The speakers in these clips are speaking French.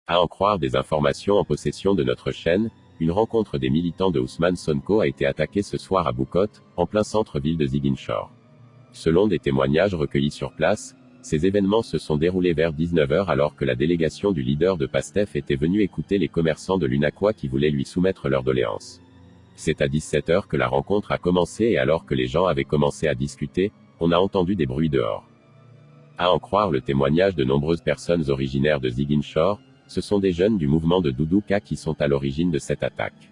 À en croire des informations en possession de notre chaîne, une rencontre des militants de Ousmane Sonko a été attaquée ce soir à Bukot, en plein centre-ville de Ziguinchor. Selon des témoignages recueillis sur place, ces événements se sont déroulés vers 19h alors que la délégation du leader de PASTEF était venue écouter les commerçants de l'UNACOIS qui voulaient lui soumettre leurs doléances. C'est à 17h que la rencontre a commencé et alors que les gens avaient commencé à discuter, on a entendu des bruits dehors. À en croire le témoignage de nombreuses personnes originaires de Ziguinchor, ce sont des jeunes du mouvement de Doudou Ka qui sont à l'origine de cette attaque.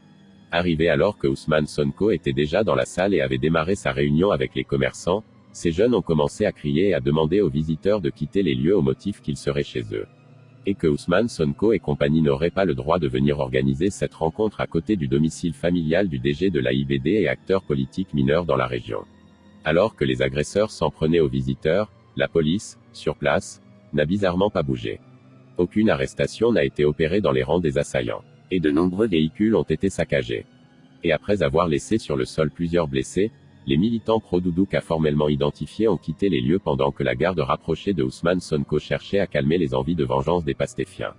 Arrivés alors que Ousmane Sonko était déjà dans la salle et avait démarré sa réunion avec les commerçants, ces jeunes ont commencé à crier et à demander aux visiteurs de quitter les lieux au motif qu'ils seraient chez eux. Et que Ousmane Sonko et compagnie n'auraient pas le droit de venir organiser cette rencontre à côté du domicile familial du DG de l'AIBD et acteur politique mineur dans la région. Alors que les agresseurs s'en prenaient aux visiteurs, la police, sur place, n'a bizarrement pas bougé. Aucune arrestation n'a été opérée dans les rangs des assaillants. Et de nombreux véhicules ont été saccagés. Et après avoir laissé sur le sol plusieurs blessés, les militants pro-Doudou Ka formellement identifiés ont quitté les lieux pendant que la garde rapprochée de Ousmane Sonko cherchait à calmer les envies de vengeance des pastéfiens.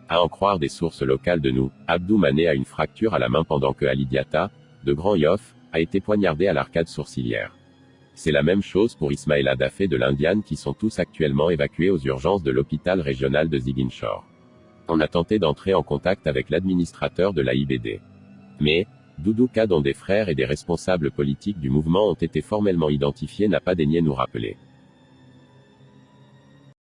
À en croire des sources locales de nous, Abdou Mané a une fracture à la main pendant que Ali Diatta, de Grand Yoff, a été poignardé à l'arcade sourcilière. C'est la même chose pour Ismaïla Dafé de l'Indiane qui sont tous actuellement évacués aux urgences de l'hôpital régional de Ziguinchor. On a tenté d'entrer en contact avec l'administrateur de l'AIBD. Mais, Doudou Ka dont des frères et des responsables politiques du mouvement ont été formellement identifiés n'a pas daigné nous rappeler.